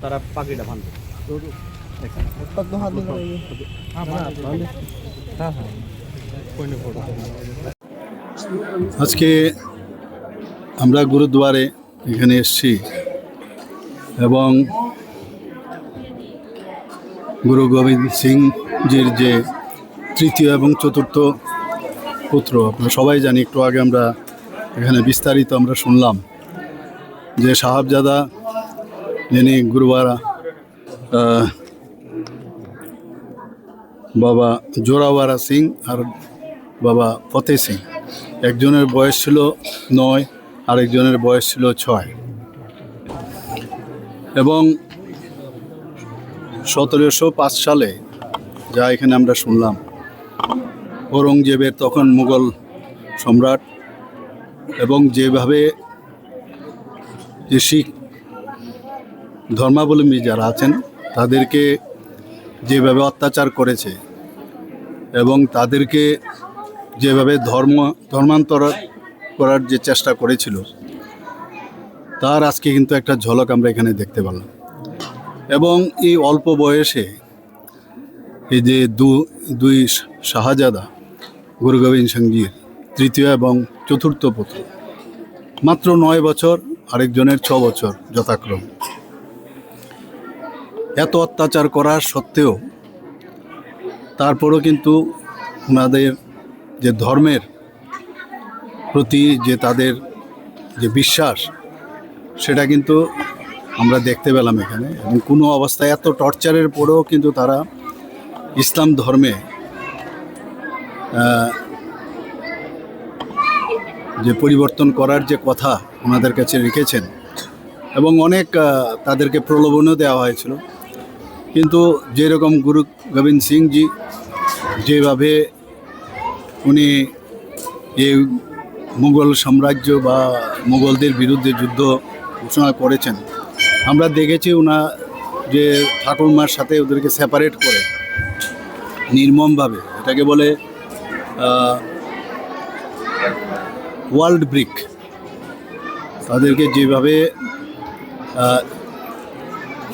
তারা পাখিটা ভাঙবে আজকে আমরা গুরুদ্বারে এখানে এসেছি এবং গুরু গোবিন্দ সিংজির যে তৃতীয় এবং চতুর্থ পুত্র, আপনারা সবাই জানি, একটু আগে আমরা এখানে বিস্তারিত আমরা শুনলাম যে সাহাবজাদা যিনি গুরুবারা বাবা জোরাওয়ারা সিং আর বাবা ফতেহ সিং, একজনের বয়স ছিল 9 আরেকজনের বয়স ছিল 6 এবং 1705 সালে যা এখানে আমরা শুনলাম, ঔরঙ্গজেবের তখন মুঘল সম্রাট এবং যেভাবে যে শিখ ধর্মাবলম্বী যারা আছেন তাদেরকে যেভাবে অত্যাচার করেছে এবং তাদেরকে যেভাবে ধর্মান্তর করার যে চেষ্টা করেছিল, তার আজকে কিন্তু একটা ঝলক আমরা এখানে দেখতে পেলাম। এবং এই অল্প বয়সে এই যে দুই শাহজাদা গুরু গোবিন্দ সিংজির তৃতীয় এবং চতুর্থ পুত্র, মাত্র 9 বছর, আরেকজনের 6 বছর যথাক্রম, এত অত্যাচার করার সত্ত্বেও তারপরও কিন্তু ওনাদের যে ধর্মের প্রতি যে তাদের যে বিশ্বাস, সেটা কিন্তু আমরা দেখতে পেলাম এখানে। এবং কোনো অবস্থায় এত টর্চারের পরেও কিন্তু তারা ইসলাম ধর্মে যে পরিবর্তন করার যে কথা ওনাদের কাছে রেখেছেন এবং অনেক তাদেরকে প্রলোভনও দেওয়া হয়েছিল। কিন্তু যেরকম গুরু গোবিন্দ সিংজি যেভাবে উনি এই মুঘল সাম্রাজ্য বা মুঘলদের বিরুদ্ধে যুদ্ধ ঘোষণা করেছেন, আমরা দেখেছি ওনা যে ঠাকুরমার সাথে ওদেরকে সেপারেট করে নির্মমভাবে, এটাকে বলে ওয়ার্ল্ড ব্রিক, তাদেরকে যেভাবে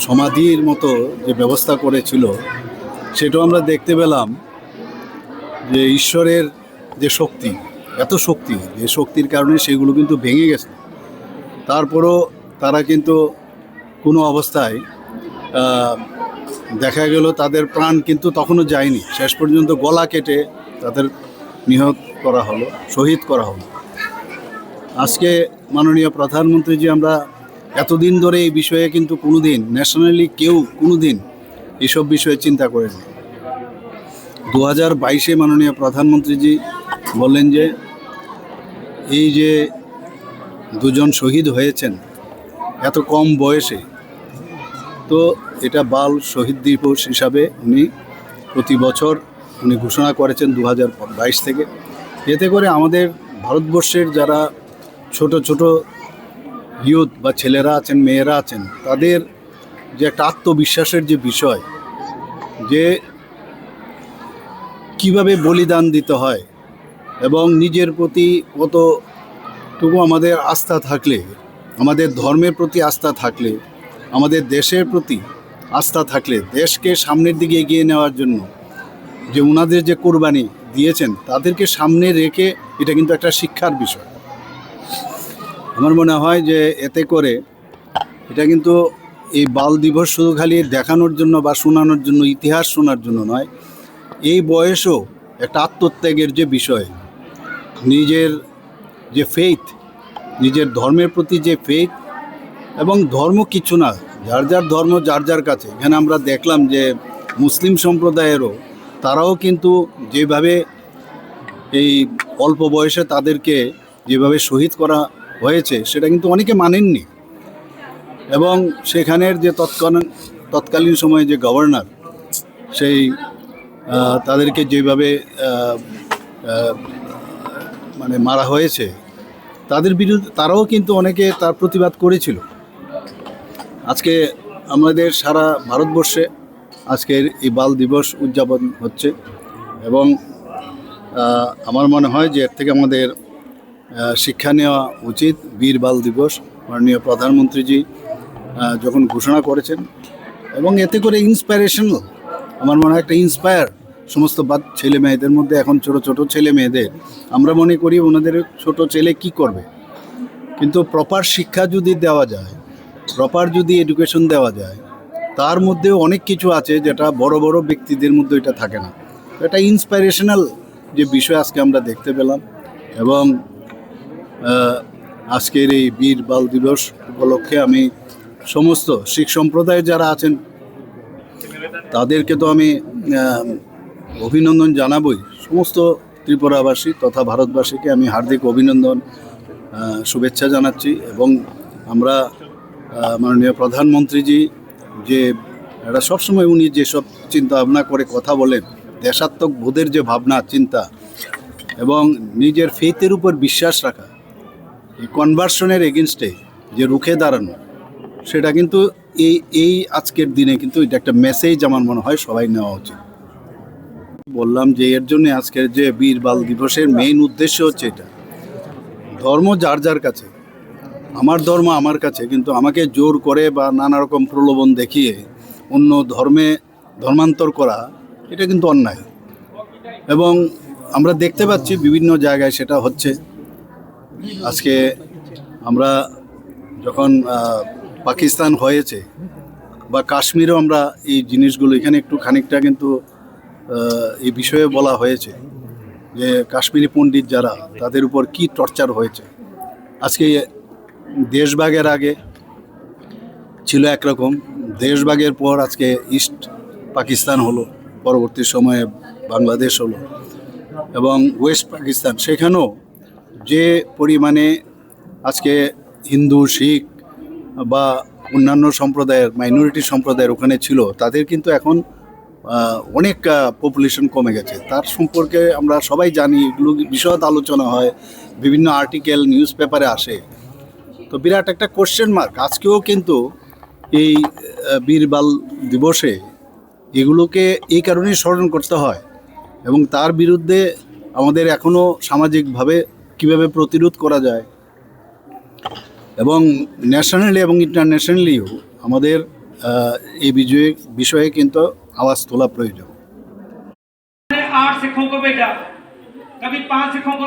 সমাধির মতো যে ব্যবস্থা করেছিল, সেটাও আমরা দেখতে পেলাম যে ঈশ্বরের যে শক্তি, এত শক্তি, যে শক্তির কারণে সেগুলো কিন্তু ভেঙে গেছে। তারপরও তারা কিন্তু কোনো অবস্থায় দেখা গেল তাদের প্রাণ কিন্তু তখনও যায়নি, শেষ পর্যন্ত গলা কেটে তাদের নিহত করা হলো, শহীদ করা হলো। আজকে মাননীয় প্রধানমন্ত্রীজি, আমরা এতদিন ধরে এই বিষয়ে কিন্তু কোনো দিন ন্যাশনালি কেউ কোনো দিন এসব বিষয়ে চিন্তা করেনি। 2022-এ মাননীয় প্রধানমন্ত্রীজি বললেন যে এই যে দুজন শহীদ হয়েছেন এত কম বয়সে, তো এটা বাল শহীদ দিবস হিসাবে উনি প্রতি বছর উনি ঘোষণা করেছেন 2022 থেকে। এতে করে আমাদের ভারতবর্ষের যারা ছোট ছোট ইয়ুথ বা ছেলেরা আছেন, মেয়েরা আছেন, তাদের যে একটা আত্মবিশ্বাসের যে বিষয়, যে কিভাবে বলিদান দিতে হয় এবং নিজের প্রতি কতটুকু আমাদের আস্থা থাকলে, আমাদের ধর্মের প্রতি আস্থা থাকলে, আমাদের দেশের প্রতি আস্থা থাকলে, দেশকে সামনের দিকে এগিয়ে নেওয়ার জন্য যে ওনাদের যে কোরবানি দিয়েছেন, তাদেরকে সামনে রেখে এটা কিন্তু একটা শিক্ষার বিষয়। আমার মনে হয় যে এতে করে এটা কিন্তু এই বাল দিবস শুধু খালি দেখানোর জন্য বা শোনানোর জন্য, ইতিহাস শোনার জন্য নয়, এই বয়সেও একটা আত্মত্যাগের যে বিষয়, নিজের যে ফেইথ, নিজের ধর্মের প্রতি যে ফেইথ, এবং ধর্ম কিছু না, যার যার ধর্ম যার যার কাছে। এখানে আমরা দেখলাম যে মুসলিম সম্প্রদায়েরও তারাও কিন্তু যেভাবে এই অল্প বয়সে তাদেরকে যেভাবে শহীদ করা হয়েছে, সেটা কিন্তু অনেকে মানেননি। এবং সেখানের যে তৎকালীন সময়ে যে গভর্নর, সেই তাদেরকে যেভাবে মানে মারা হয়েছে, তাদের বিরুদ্ধে তারাও কিন্তু অনেকে তার প্রতিবাদ করেছিল। আজকে আমাদের সারা ভারতবর্ষে আজকের এই বাল দিবস উদযাপন হচ্ছে এবং আমার মনে হয় যে এর থেকে আমাদের শিক্ষা নেওয়া উচিত। বীর বাল দিবস মাননীয় প্রধানমন্ত্রীজি যখন ঘোষণা করেছেন, এবং এতে করে ইন্সপায়ারেশনাল, আমার মনে হয় একটা ইন্সপায়ার সমস্ত ছেলে মেয়েদের মধ্যে, এখন ছোট ছোট ছেলে মেয়েদের আমরা মনে করি ওনাদের ছোট ছেলে কি করবে, কিন্তু প্রপার শিক্ষা যদি দেওয়া যায়, প্রপার যদি এডুকেশন দেওয়া যায়, তার মধ্যেও অনেক কিছু আছে যেটা বড় বড় ব্যক্তিদের মধ্যে এটা থাকে না। এটা ইন্সপাইরেশনাল যে বিষয় আজকে আমরা দেখতে পেলাম। এবং আজকের এই বীর বাল দিবস উপলক্ষে আমি সমস্ত শিখ সম্প্রদায় যারা আছেন তাদেরকে তো আমি অভিনন্দন জানাবই। সমস্ত ত্রিপুরাবাসী তথা ভারতবাসীকে আমি হার্দিক অভিনন্দন, শুভেচ্ছা জানাচ্ছি। এবং আমরা মাননীয় প্রধানমন্ত্রীজি যে এটা সবসময় উনি যেসব চিন্তা ভাবনা করে কথা বলেন, দেশাত্মক বোধের যে ভাবনা চিন্তা এবং নিজের ফেথের উপর বিশ্বাস রাখা, এই কনভার্সনের এগেনস্টে যে রুখে দাঁড়ানো, সেটা কিন্তু এই আজকের দিনে কিন্তু এটা একটা মেসেজ আমার মনে হয় সবাই নেওয়া উচিত। বললাম যে এর জন্য আজকের যে বীর বাল দিবসের মেইন উদ্দেশ্য হচ্ছে এটা, ধর্ম যার যার কাছে, আমার ধর্ম আমার কাছে, কিন্তু আমাকে জোর করে বা নানা রকম প্রলোভন দেখিয়ে অন্য ধর্মান্তর করা, এটা কিন্তু অন্যায়। এবং আমরা দেখতে পাচ্ছি বিভিন্ন জায়গায় সেটা হচ্ছে। আজকে আমরা যখন পাকিস্তান হয়েছে বা কাশ্মীরেও আমরা এই জিনিসগুলো এখানে একটু খানিকটা কিন্তু এই বিষয়ে বলা হয়েছে যে কাশ্মীরি পণ্ডিত যারা, তাদের উপর কি টর্চার হয়েছে। আজকে দেশভাগের আগে ছিল একরকম, দেশভাগের পর আজকে ইস্ট পাকিস্তান হলো, পরবর্তী সময়ে বাংলাদেশ হলো, এবং ওয়েস্ট পাকিস্তান, সেখানেও যে পরিমাণে আজকে হিন্দু, শিখ বা অন্যান্য সম্প্রদায়ের, মাইনরিটি সম্প্রদায়ের ওখানে ছিল, তাদের কিন্তু এখন অনেক পপুলেশন কমে গেছে। তার সম্পর্কে আমরা সবাই জানি, এগুলো বিশদ আলোচনা হয়, বিভিন্ন আর্টিকেল নিউজ পেপারে আসে। তো বিরাট একটা কোশ্চেন মার্ক আজকেও কিন্তু এই বীর বাল দিবসে এগুলোকে এই কারণেই স্মরণ করতে হয়, এবং তার বিরুদ্ধে আমাদের এখনও সামাজিকভাবে কিভাবে প্রতিরোধ করা যায়, এবং ন্যাশনালি এবং ইন্টারন্যাশনালিও আমাদের এই বিষয়ে কিন্তু आवाज তোলা প্রয়োজন। 8 सिखों को भेजा, कभी 5 सिखों को